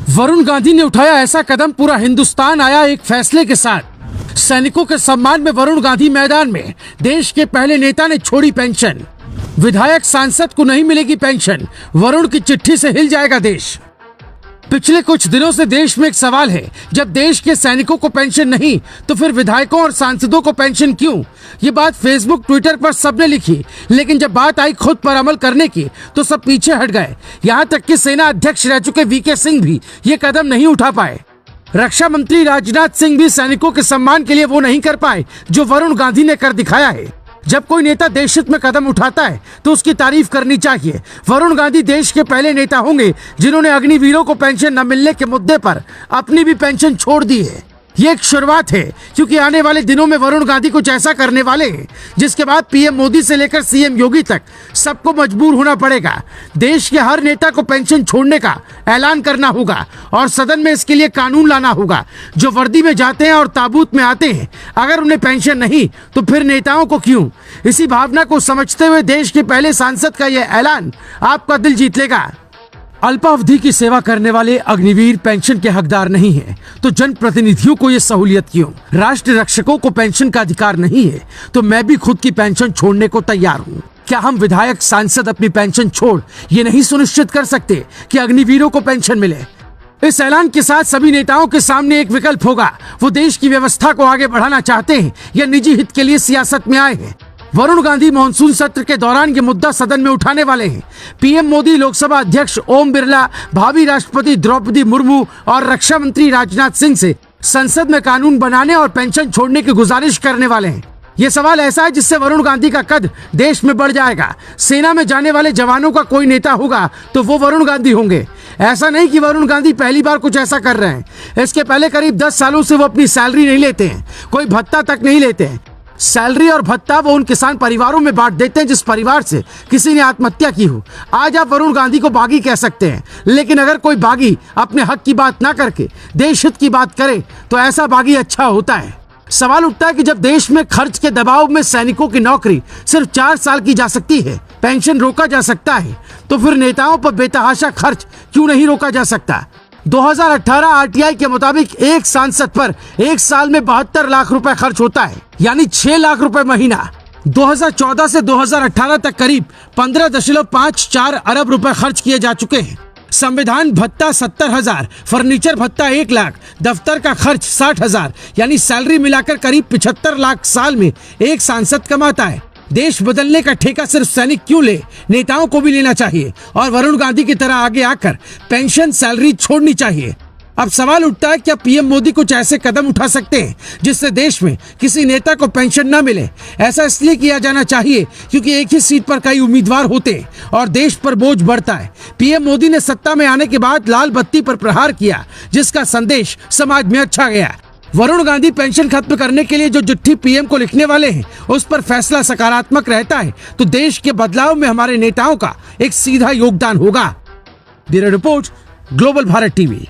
वरुण गांधी ने उठाया ऐसा कदम, पूरा हिंदुस्तान आया एक फैसले के साथ। सैनिकों के सम्मान में वरुण गांधी मैदान में। देश के पहले नेता ने छोड़ी पेंशन। विधायक सांसद को नहीं मिलेगी पेंशन, वरुण की चिट्ठी से हिल जाएगा देश। पिछले कुछ दिनों से देश में एक सवाल है, जब देश के सैनिकों को पेंशन नहीं तो फिर विधायकों और सांसदों को पेंशन क्यों? ये बात फेसबुक ट्विटर पर सबने लिखी, लेकिन जब बात आई खुद पर अमल करने की तो सब पीछे हट गए। यहाँ तक कि सेना अध्यक्ष रह चुके वीके सिंह भी ये कदम नहीं उठा पाए। रक्षा मंत्री राजनाथ सिंह भी सैनिकों के सम्मान के लिए वो नहीं कर पाए जो वरुण गांधी ने कर दिखाया है। जब कोई नेता देश हित में कदम उठाता है तो उसकी तारीफ करनी चाहिए। वरुण गांधी देश के पहले नेता होंगे जिन्होंने अग्निवीरों को पेंशन न मिलने के मुद्दे पर अपनी भी पेंशन छोड़ दी है। ये एक शुरुआत है, क्योंकि आने वाले दिनों में वरुण गांधी कुछ ऐसा करने वाले हैं जिसके बाद पीएम मोदी से लेकर सीएम योगी तक सबको मजबूर होना पड़ेगा। देश के हर नेता को पेंशन छोड़ने का ऐलान करना होगा और सदन में इसके लिए कानून लाना होगा। जो वर्दी में जाते हैं और ताबूत में आते हैं, अगर उन्हें पेंशन नहीं तो फिर नेताओं को क्यों? इसी भावना को समझते हुए देश के पहले सांसद का यह ऐलान आपका दिल जीत लेगा। अल्पावधि की सेवा करने वाले अग्निवीर पेंशन के हकदार नहीं है तो जनप्रतिनिधियों को ये सहूलियत क्यों? राष्ट्र रक्षकों को पेंशन का अधिकार नहीं है तो मैं भी खुद की पेंशन छोड़ने को तैयार हूँ। क्या हम विधायक सांसद अपनी पेंशन छोड़ ये नहीं सुनिश्चित कर सकते कि अग्निवीरों को पेंशन मिले? इस ऐलान के साथ सभी नेताओं के सामने एक विकल्प होगा। वो देश की व्यवस्था को आगे बढ़ाना चाहते हैं या निजी हित के लिए सियासत में आए हैं। वरुण गांधी मॉनसून सत्र के दौरान ये मुद्दा सदन में उठाने वाले हैं। पीएम मोदी, लोकसभा अध्यक्ष ओम बिरला, भावी राष्ट्रपति द्रौपदी मुर्मू और रक्षा मंत्री राजनाथ सिंह से संसद में कानून बनाने और पेंशन छोड़ने की गुजारिश करने वाले हैं। ये सवाल ऐसा है जिससे वरुण गांधी का कद देश में बढ़ जाएगा। सेना में जाने वाले जवानों का कोई नेता होगा तो वो वरुण गांधी होंगे। ऐसा नहीं कि वरुण गांधी पहली बार कुछ ऐसा कर रहे हैं। इसके पहले करीब 10 सालों से वो अपनी सैलरी नहीं लेते हैं, कोई भत्ता तक नहीं लेते हैं। सैलरी और भत्ता वो उन किसान परिवारों में बांट देते हैं जिस परिवार से किसी ने आत्महत्या की हो। आज आप वरुण गांधी को बागी कह सकते हैं, लेकिन अगर कोई बागी अपने हक की बात ना करके देश हित की बात करे तो ऐसा बागी अच्छा होता है। सवाल उठता है कि जब देश में खर्च के दबाव में सैनिकों की नौकरी सिर्फ 4 साल की जा सकती है, पेंशन रोका जा सकता है, तो फिर नेताओं पर बेतहाशा खर्च क्यों नहीं रोका जा सकता? 2018 आरटीआई के मुताबिक एक सांसद पर एक साल में 72 लाख रुपए खर्च होता है, यानी 6 लाख रुपए महीना। 2014 से 2018 तक करीब 15.54 अरब रुपए खर्च किए जा चुके हैं। संविधान भत्ता 70,000, फर्नीचर भत्ता 1 लाख, दफ्तर का खर्च 60,000, यानी सैलरी मिलाकर करीब 75 लाख साल में एक सांसद कमाता है। देश बदलने का ठेका सिर्फ सैनिक क्यों ले, नेताओं को भी लेना चाहिए और वरुण गांधी की तरह आगे आकर पेंशन सैलरी छोड़नी चाहिए। अब सवाल उठता है, क्या पीएम मोदी कुछ ऐसे कदम उठा सकते हैं जिससे देश में किसी नेता को पेंशन न मिले? ऐसा इसलिए किया जाना चाहिए क्योंकि एक ही सीट पर कई उम्मीदवार होते हैं और देश पर बोझ बढ़ता है। पीएम मोदी ने सत्ता में आने के बाद लाल बत्ती पर प्रहार किया, जिसका संदेश समाज में अच्छा गया। वरुण गांधी पेंशन खत्म करने के लिए जो चिट्ठी पीएम को लिखने वाले हैं, उस पर फैसला सकारात्मक रहता है तो देश के बदलाव में हमारे नेताओं का एक सीधा योगदान होगा। Bureau report, global Bharat TV.